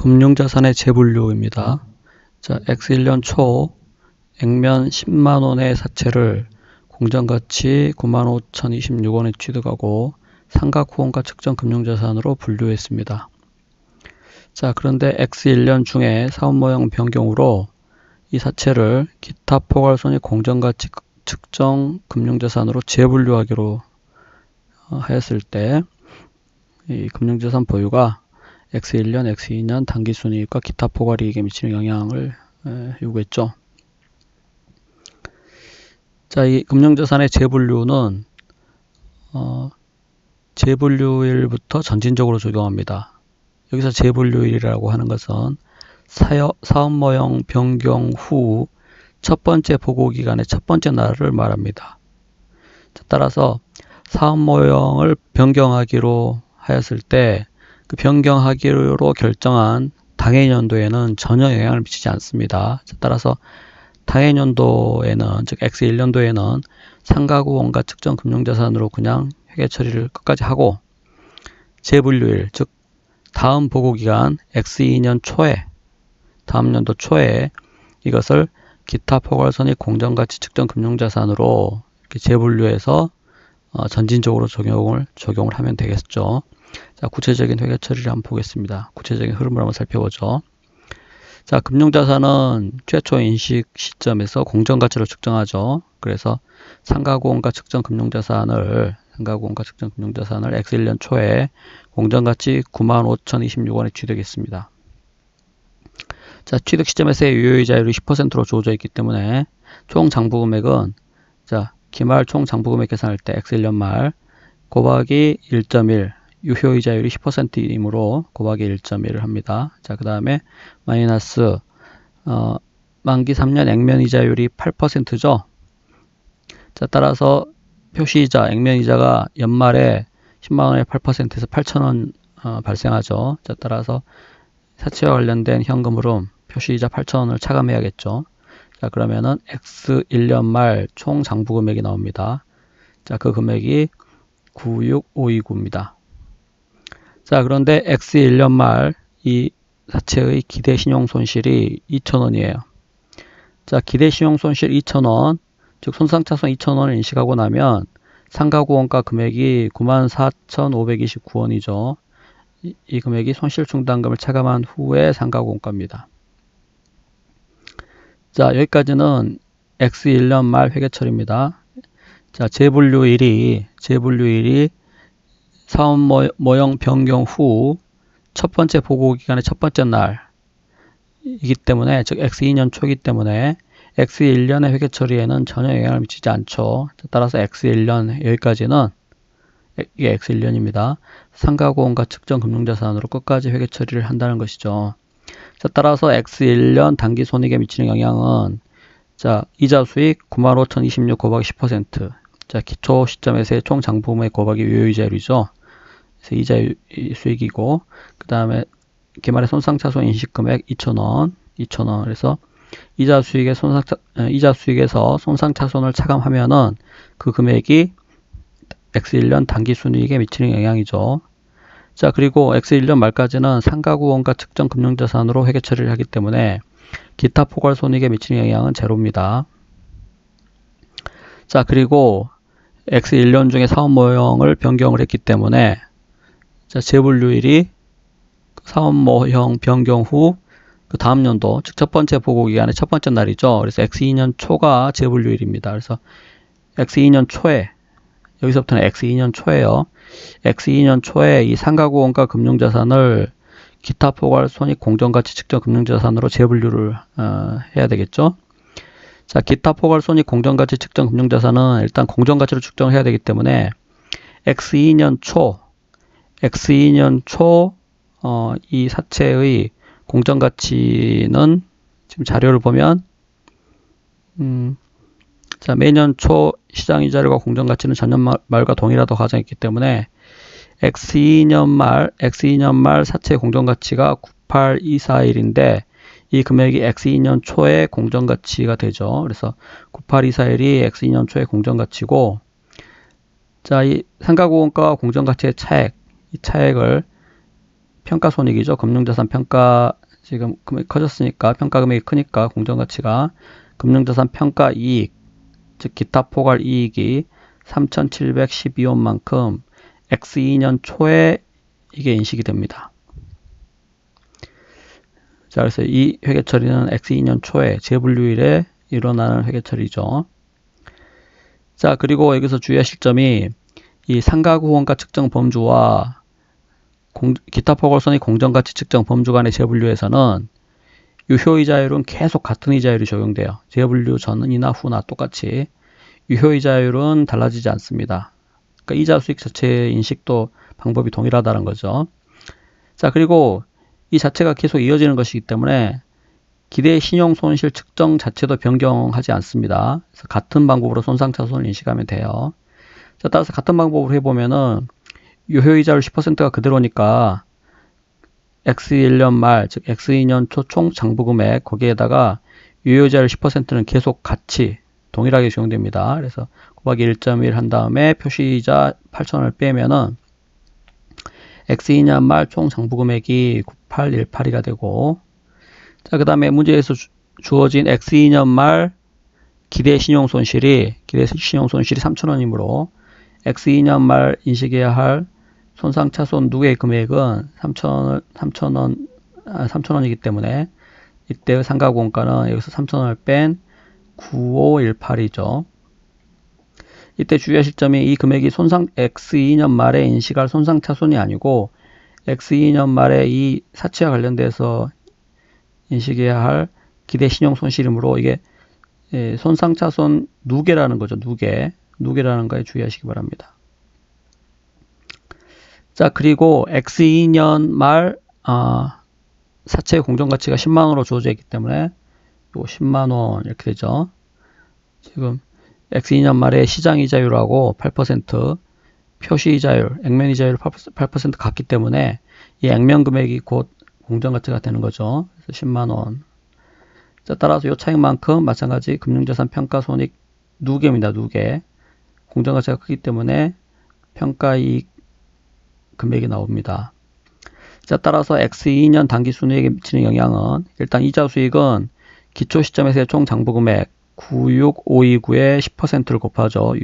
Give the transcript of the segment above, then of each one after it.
금융자산의 재분류입니다. 자, X1년 초 액면 10만원의 사채를 공정가치 95,026원에 취득하고 상각후원가 측정 금융자산으로 분류했습니다. 자, 그런데 X1년 중에 사업모형 변경으로 이 사채를 기타 포괄손익 공정가치 측정 금융자산으로 재분류하기로 하였을 때 이 금융자산 보유가 X1년, X2년 당기순이익과 기타 포괄이익에 미치는 영향을 요구했죠. 자, 이 금융자산의 재분류는 재분류일부터 전진적으로 적용합니다. 여기서 재분류일이라고 하는 것은 사업모형 변경 후 첫 번째 보고기간의 첫 번째 날을 말합니다. 자, 따라서 사업모형을 변경하기로 하였을 때 그 변경하기로 결정한 당해년도에는 전혀 영향을 미치지 않습니다. 따라서 당해년도에는, 즉 X1년도에는 상가구 원가 측정 금융자산으로 그냥 회계 처리를 끝까지 하고, 재분류일, 즉 다음 보고기간 X2년 초에, 다음 연도 초에 이것을 기타 포괄손익 공정가치 측정 금융자산으로 이렇게 재분류해서 전진적으로 적용을 하면 되겠죠. 자, 구체적인 회계 처리를 한번 보겠습니다. 구체적인 흐름을 한번 살펴보죠. 자, 금융자산은 최초 인식 시점에서 공정가치로 측정하죠. 그래서 상가구원가 측정 금융자산을 X1년 초에 공정가치 95,026원에 취득했습니다. 자, 취득 시점에서의 유효이자율이 10%로 주어져 있기 때문에 총 장부금액은, 자, 기말 총 장부금액 계산할 때 X1년 말 곱하기 1.1, 유효이자율이 10%이므로 곱하기 1.1을 합니다. 자, 그 다음에 마이너스 만기 3년 액면이자율이 8%죠. 자, 따라서 표시이자, 액면이자가 연말에 10만원에 8%에서 8,000원 발생하죠. 자, 따라서 사채와 관련된 현금 흐름 표시이자 8,000원을 차감해야겠죠. 자, 그러면은 X1년 말 총 장부금액이 나옵니다. 자, 그 금액이 96529입니다. 자, 그런데 X1년 말 이 사채의 기대 신용 손실이 2,000원이에요. 자, 기대 신용 손실 2,000원, 즉 손상차손 2,000원을 인식하고 나면 상가구 원가 금액이 94,529원이죠. 이 금액이 손실중단금을 차감한 후에 상가구 원가입니다. 자, 여기까지는 X1년 말 회계처리입니다. 자, 재분류일이 사업모형 변경 후 첫 번째 보고기간의 첫 번째 날이기 때문에, 즉 X2년 초이기 때문에 X1년의 회계처리에는 전혀 영향을 미치지 않죠. 따라서 X1년, 여기까지는 이게 X1년입니다. 상가구원가 측정 금융자산으로 끝까지 회계처리를 한다는 것이죠. 자, 따라서 X1년 당기손익에 미치는 영향은, 자, 이자수익 95,026 곱하기 10%, 자, 기초 시점에서의 총 장부금액 곱하기 유효이자율이죠. 그래서 이자 수익이고, 그 다음에 기말의 손상차손 인식금액 2,000원, 그래서 이자 수익에서 손상차손을 차감하면은 그 금액이 X1년 당기순이익에 미치는 영향이죠. 자, 그리고 X1년 말까지는 상가구 원가 측정 금융자산으로 회계 처리를 하기 때문에 기타 포괄손익에 미치는 영향은 제로입니다. 자, 그리고 X1년 중에 사업모형을 변경을 했기 때문에, 자, 재분류일이 사업모형 변경 후 그 다음 연도, 즉 첫 번째 보고기간의 첫 번째 날이죠. 그래서 X2년 초가 재분류일입니다. 그래서 X2년 초에, 여기서부터는 X2년 초에요. X2년 초에 이 상가구 원가 금융자산을 기타 포괄 손익 공정가치 측정 금융자산으로 재분류를 해야 되겠죠. 자, 기타 포괄 손익 공정가치 측정 금융자산은 일단 공정가치로 측정해야 되기 때문에 X2년 초 이 사채의 공정가치는 지금 자료를 보면, 자, 매년 초 시장이자료가 공정가치는 전년 말과 동일하다고 가정했기 때문에 X2년 말 사채 공정가치가 98241인데 이 금액이 X2년 초의 공정가치가 되죠. 그래서 98241이 X2년 초의 공정가치고, 자, 이 상가구원가와 공정가치의 차액, 이 차액을 평가손익이죠. 금융자산 평가, 지금 금액이 커졌으니까, 평가 금액이 크니까 공정가치가 금융자산 평가 이익, 즉 기타 포괄 이익이 3,712원만큼 X2년 초에 이게 인식이 됩니다. 자, 그래서 이 회계처리는 X2년 초에 재분류일에 일어나는 회계처리죠. 자, 그리고 여기서 주의하실 점이 이 상가구원가 측정 범주와 기타 포괄손익 공정가치 측정 범주 간의 재분류에서는 유효이자율은 계속 같은 이자율이 적용돼요. 재분류 전이나 후나 똑같이 유효이자율은 달라지지 않습니다. 그러니까 이자 수익 자체의 인식도 방법이 동일하다는 거죠. 자, 그리고 이 자체가 계속 이어지는 것이기 때문에 기대 신용 손실 측정 자체도 변경하지 않습니다. 그래서 같은 방법으로 손상차손을 인식하면 돼요. 자, 따라서 같은 방법으로 해보면은 유효이자율 10%가 그대로니까 X1년 말, 즉 X2년 초 총 장부금액 거기에다가 유효이자율 10%는 계속 같이 동일하게 적용됩니다. 그래서 곱하기 1.1 한 다음에 표시이자 8,000원을 빼면은 X2년 말 총 장부금액이 9818이가 되고, 자, 그 다음에 문제에서 주어진 X2년 말 기대 신용손실이 3,000원이므로 X2년 말 인식해야 할 손상차손 누계의 금액은 3,000원이기 때문에 이때의 상가공과는 여기서 3,000원을 뺀 9518이죠. 이때 주의하실 점이 이 금액이 X2년 말에 인식할 손상차손이 아니고 X2년 말에 이 사치와 관련돼서 인식해야 할 기대 신용손실이므로 이게 손상차손 누계라는 거죠. 누계라는 거에 주의하시기 바랍니다. 자, 그리고 X2년 말 사채의 공정가치가 10만원으로 주어져 있기 때문에 요 10만원 이렇게 되죠. 지금 X2년 말에 시장이자율하고 8%, 표시이자율, 액면이자율 8% 같기 때문에 이 액면금액이 곧 공정가치가 되는 거죠. 그래서 10만원. 자, 따라서 이 차익만큼 마찬가지 금융자산 평가손익 누계입니다. 누계. 공정가치가 크기 때문에 평가이익 금액이 나옵니다. 자, 따라서 X2년 당기순이익에 미치는 영향은 일단 이자수익은 기초 시점에서의 총 장부금액 96529에 10%를 곱하죠.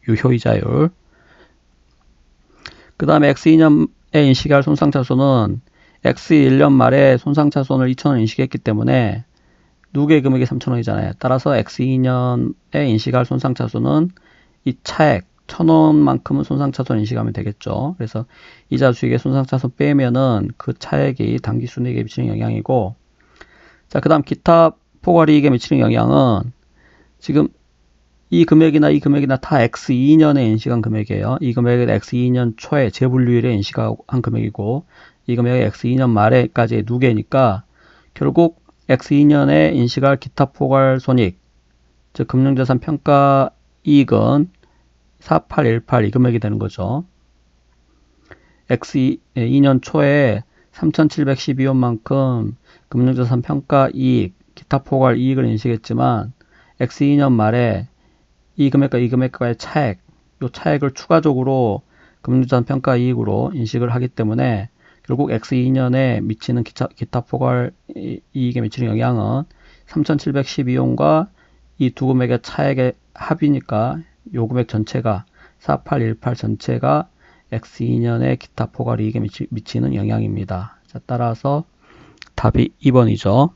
유효이자율. 그 다음에 X2년에 인식할 손상차손은 X1년 말에 손상차손을 2,000원 인식했기 때문에 누계 금액이 3,000원이잖아요. 따라서 X2년에 인식할 손상차손은 이 차액 1,000원만큼은 손상차손 인식하면 되겠죠. 그래서 이자 수익의 손상차손 빼면은 그 차액이 당기순이익에 미치는 영향이고, 자, 그 다음 기타 포괄이익에 미치는 영향은 지금 이 금액이나 다 X2년에 인식한 금액이에요. 이 금액은 X2년 초에 재분류일에 인식한 금액이고, 이 금액이 X2년 말에까지의 누계니까 결국 X2년에 인식할 기타 포괄 손익, 즉 금융자산 평가 이익은 4818 이 금액이 되는 거죠. X2년 초에 3,712원만큼 금융자산 평가 이익, 기타 포괄 이익을 인식했지만 X2년 말에 이 금액과의 차액, 이 차액을 추가적으로 금융자산 평가 이익으로 인식을 하기 때문에 결국 X2년에 미치는 기타 포괄 이익에 미치는 영향은 3,712원과 이 두 금액의 차액의 합이니까 요 금액 전체가 4818 전체가 X2년의 기타 포괄 이익에 미치는 영향입니다. 자, 따라서 답이 2번이죠.